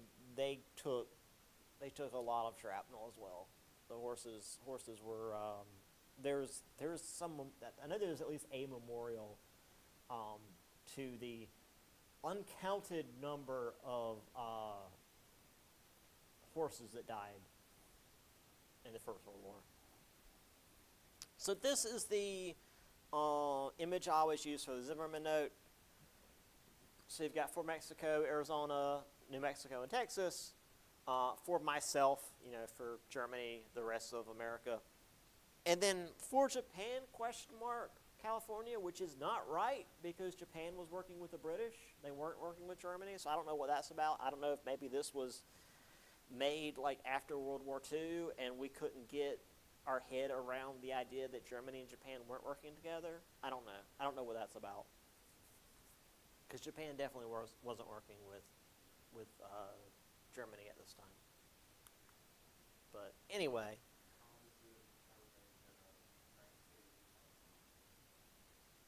took a lot of shrapnel as well. The horses were there's some, I know there's at least a memorial to the uncounted number of horses that died in the First World War. So this is the image I always use for the Zimmerman note. So you've got for Mexico, Arizona, New Mexico, and Texas. For myself, for Germany, the rest of America. And then for Japan, California, which is not right because Japan was working with the British. They weren't working with Germany, so I don't know what that's about. I don't know if maybe this was made like after World War II and we couldn't get our head around the idea that Germany and Japan weren't working together. I don't know. I don't know what that's about. Because Japan definitely wasn't working with Germany at this time. But anyway.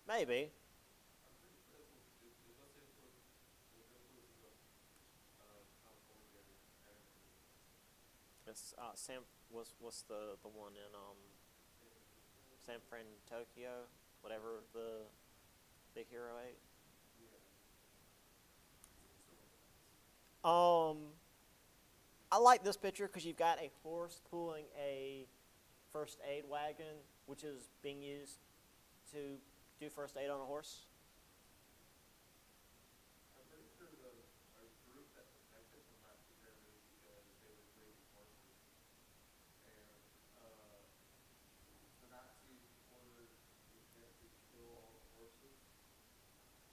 Maybe. It's what's the one in San Fran, Tokyo, whatever the Big Hero 8. I like this picture because you've got a horse pulling a first aid wagon, which is being used to do first aid on a horse. I'm pretty sure our group that protected from Nazi Germany because they were breeding horses, and the Nazis ordered lieutenant to kill all the horses.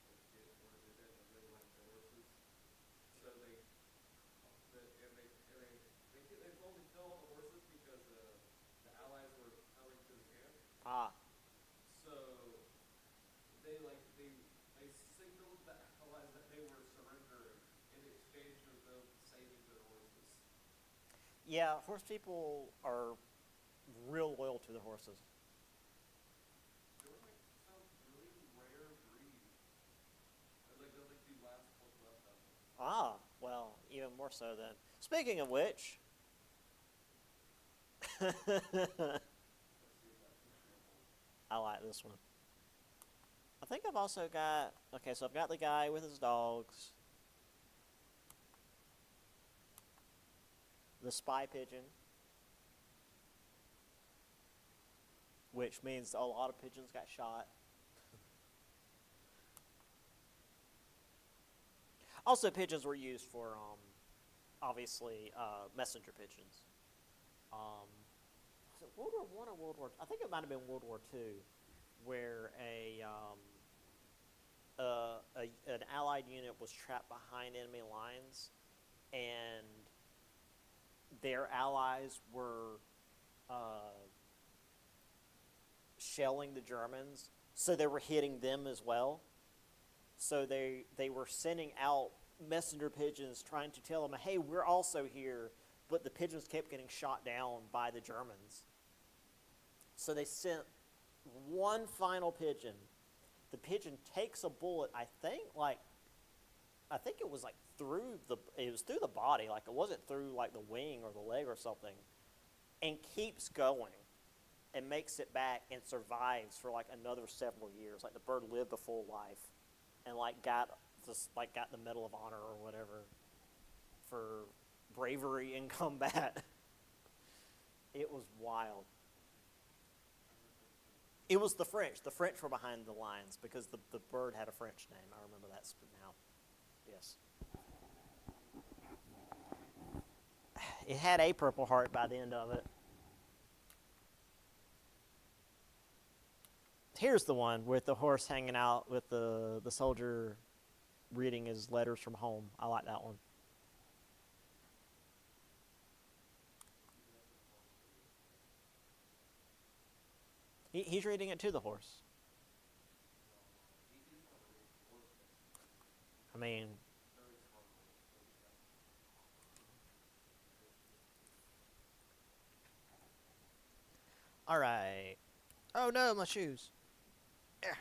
They didn't want to do that, but they liked the horses, so they the allies that they were surrendering in exchange for them saving their horses. Yeah, horse people are real loyal to their horses. They were like some really rare breed. And like they're like the last ones left of them. Ah, well, even more so then. Speaking of which, Let's see if that picture will hold. I like this one. I think I've also got, okay, so I've got the guy with his dogs, the spy pigeon, which means a lot of pigeons got shot. Also, pigeons were used for, obviously, messenger pigeons. Was it World War One or World War? I think it might have been World War Two, where an Allied unit was trapped behind enemy lines, and their allies were shelling the Germans, so they were hitting them as well. So they were sending out messenger pigeons trying to tell them, hey, we're also here, but the pigeons kept getting shot down by the Germans. So they sent one final pigeon. The pigeon takes a bullet, I think it was like through the body, like it wasn't through like the wing or the leg or something, and keeps going and makes it back and survives for like another several years. Like the bird lived a full life and got the Medal of Honor or whatever for bravery in combat. It was wild. It was the French. The French were behind the lines because the bird had a French name. I remember that now. Yes. It had a Purple Heart by the end of it. Here's the one with the horse hanging out with the soldier reading his letters from home. I like that one. He's reading it to the horse. I mean, all right. Oh no, my shoes. Yeah.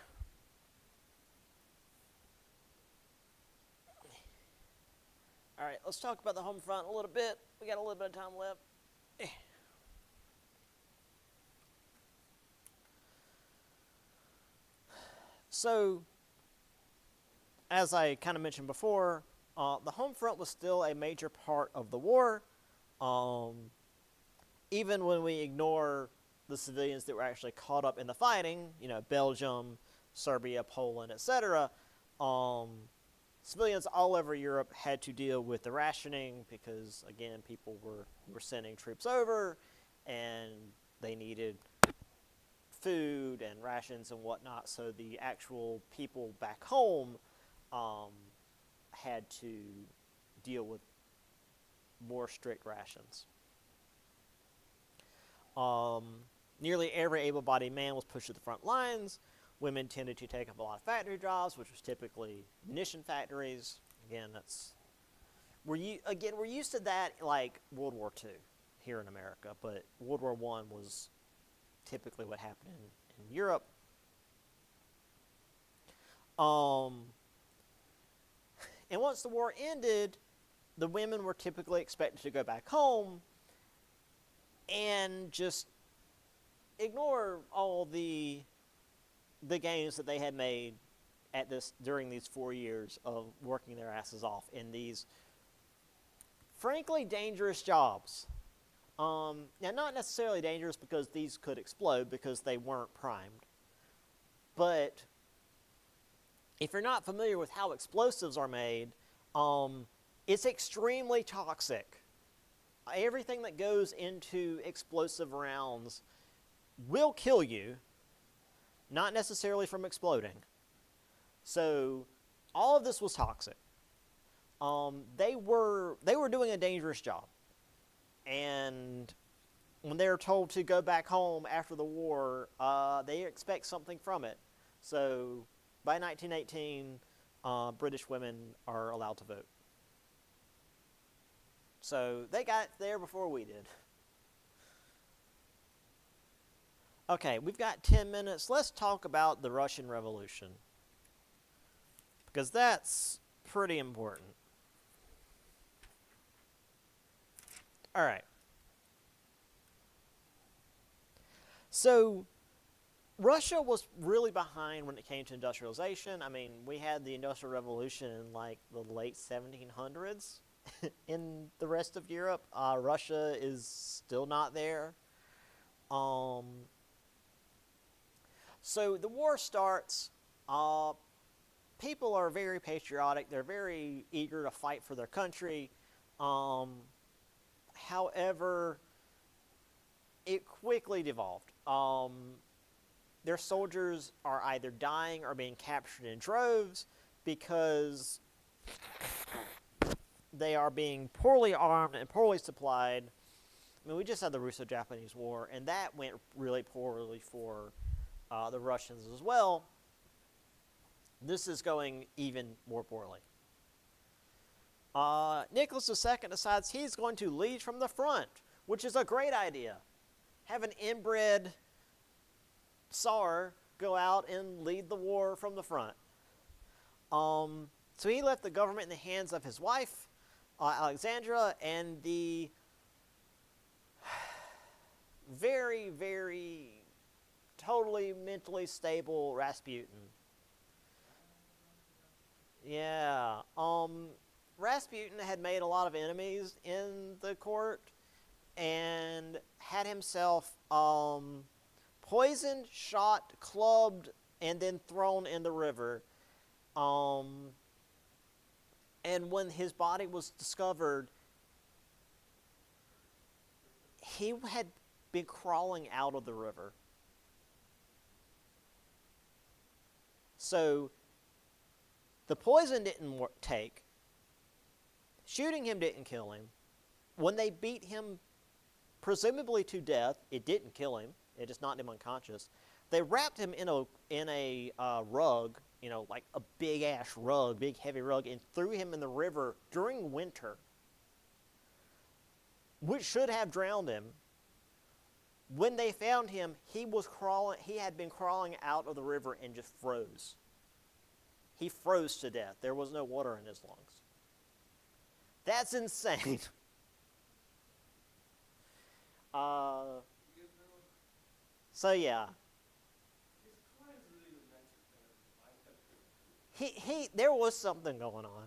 All right, let's talk about the home front a little bit. We got a little bit of time left. So, as I kind of mentioned before, the home front was still a major part of the war. Even when we ignore the civilians that were actually caught up in the fighting, Belgium, Serbia, Poland, etc., civilians all over Europe had to deal with the rationing because, again, people were sending troops over and they needed food and rations and whatnot, so the actual people back home had to deal with more strict rations. Nearly every able-bodied man was pushed to the front lines. Women tended to take up a lot of factory jobs, which was typically munition factories. Again, we're used to that like World War II here in America, but World War I was typically what happened in Europe. And once the war ended, the women were typically expected to go back home and just ignore all the gains that they had made during these 4 years of working their asses off in these frankly dangerous jobs. Now, not necessarily dangerous because these could explode because they weren't primed. But if you're not familiar with how explosives are made, it's extremely toxic. Everything that goes into explosive rounds will kill you, not necessarily from exploding. So all of this was toxic. They were doing a dangerous job. And when they're told to go back home after the war, they expect something from it. So by 1918, British women are allowed to vote. So they got there before we did. Okay, we've got 10 minutes. Let's talk about the Russian Revolution, because that's pretty important. All right. So Russia was really behind when it came to industrialization. I mean, we had the Industrial Revolution in like the late 1700s in the rest of Europe. Russia is still not there. So the war starts. People are very patriotic. They're very eager to fight for their country. However, it quickly devolved. Their soldiers are either dying or being captured in droves because they are being poorly armed and poorly supplied. I mean, we just had the Russo-Japanese War, and that went really poorly for the Russians as well. This is going even more poorly. Nicholas II decides he's going to lead from the front, which is a great idea. Have an inbred Tsar go out and lead the war from the front. So he left the government in the hands of his wife, Alexandra, and the very, very totally mentally stable Rasputin. Yeah. Rasputin had made a lot of enemies in the court and had himself poisoned, shot, clubbed, and then thrown in the river. And when his body was discovered, he had been crawling out of the river. So the poison didn't take. Shooting him didn't kill him. When they beat him, presumably to death, it didn't kill him. It just knocked him unconscious. They wrapped him in a rug, like a big ass rug, big heavy rug, and threw him in the river during winter, which should have drowned him. When they found him, he had been crawling out of the river and just froze. He froze to death. There was no water in his lungs. That's insane. So yeah. There was something going on.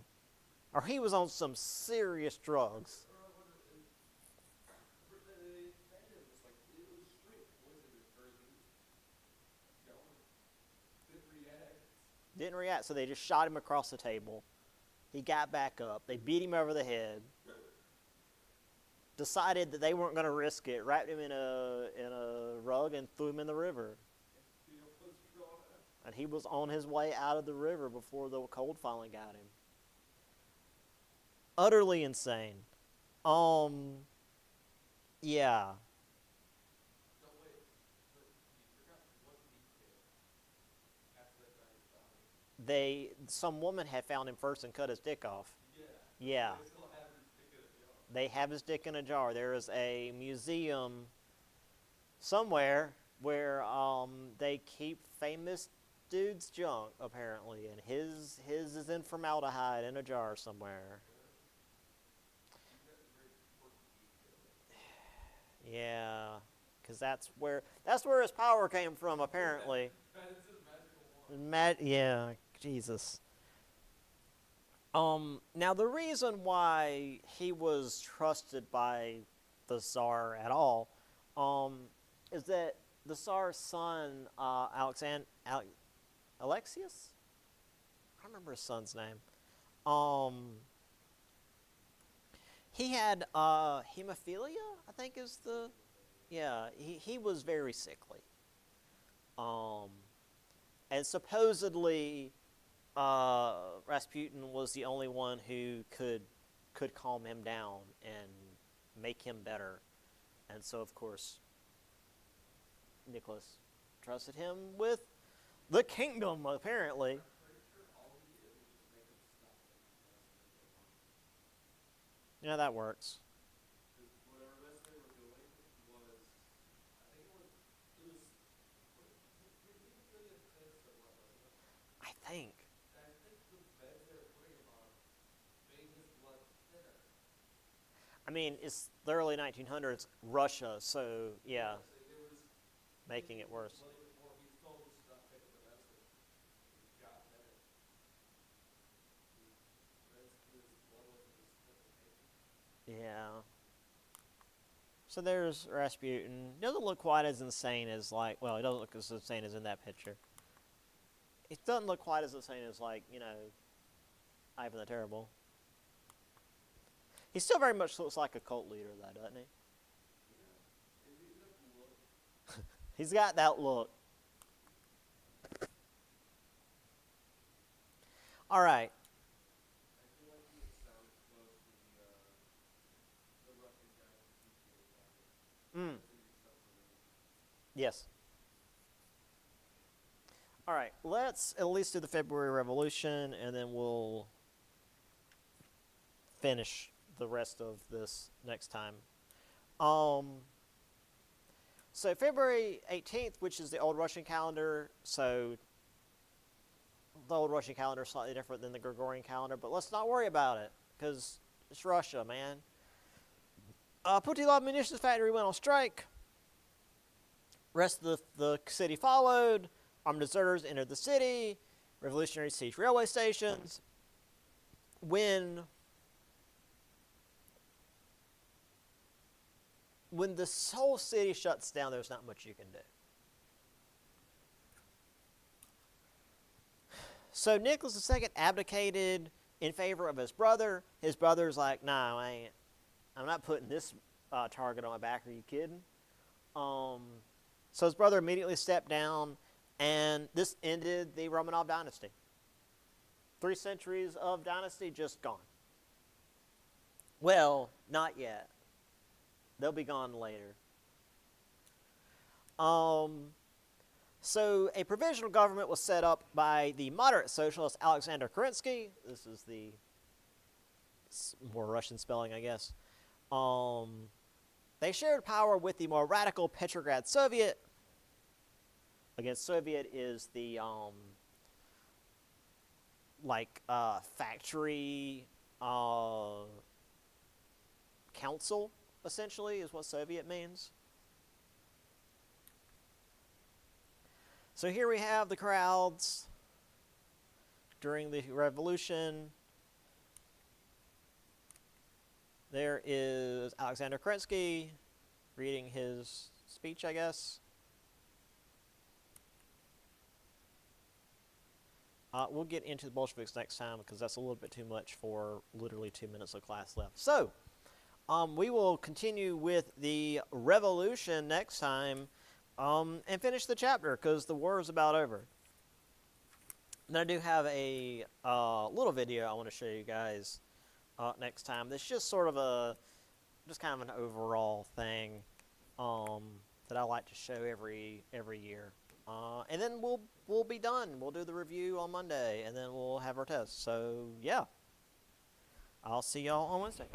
Or he was on some serious drugs. Didn't react, so they just shot him across the table. He got back up. They beat him over the head. Decided that they weren't going to risk it. Wrapped him in a rug and threw him in the river. And he was on his way out of the river before the cold finally got him. Utterly insane. Yeah. Some woman had found him first and cut his dick off. Yeah. They have his dick in a jar. There is a museum somewhere where they keep famous dude's junk, apparently, and his is in formaldehyde in a jar somewhere. Yeah, because that's where his power came from, apparently. Yeah, Jesus. Now the reason why he was trusted by the Tsar at all, is that the Tsar's son, Alexius? I don't remember his son's name. He had hemophilia, I think is the, yeah, he was very sickly. And supposedly, Rasputin was the only one who could calm him down and make him better. And so, of course, Nicholas trusted him with the kingdom, apparently. Yeah, that works. Because whatever mess they were doing was, I think it was really intense or what, wasn't it? I think. And I think the meds they were putting him on made his blood thinner. I mean, it's the early 1900s, Russia, so yeah, So it was making it his worse. blood was more. He was told to stop taking the medicine. He got better. His blood wasn't as thick as paper. Yeah. So there's Rasputin. Doesn't look quite as insane as like, well, he doesn't look as insane as in that picture. It doesn't look quite as insane as like, Ivan the Terrible. He still very much looks like a cult leader, though, doesn't he? Yeah. He's got the look. He's got that look. All right. I feel like he would sound close to the Russian guy from GTA Chapter. Mm. Yes. All right. Let's at least do the February Revolution, and then we'll finish the rest of this next time. So February 18th, which is the old Russian calendar, so the old Russian calendar is slightly different than the Gregorian calendar, but let's not worry about it, because it's Russia, man. Putilov munitions factory went on strike. Rest of the city followed. Armed deserters entered the city. Revolutionaries seized railway stations. When the whole city shuts down, there's not much you can do. So Nicholas II abdicated in favor of his brother. His brother's like, "Nah, I'm not putting this target on my back. Are you kidding?" So his brother immediately stepped down, and this ended the Romanov dynasty. 3 centuries of dynasty just gone. Well, not yet. They'll be gone later. So a provisional government was set up by the moderate socialist Alexander Kerensky. This is the more Russian spelling, I guess. They shared power with the more radical Petrograd Soviet. Again, Soviet is the factory council, essentially, is what Soviet means. So here we have the crowds during the revolution. There is Alexander Kerensky reading his speech, I guess. We'll get into the Bolsheviks next time because that's a little bit too much for literally 2 minutes of class left. So, we will continue with the revolution next time and finish the chapter because the war is about over. And I do have a little video I want to show you guys next time. That's just sort of just kind of an overall thing that I like to show every year. And then we'll be done. We'll do the review on Monday, and then we'll have our test. So, yeah. I'll see y'all on Wednesday.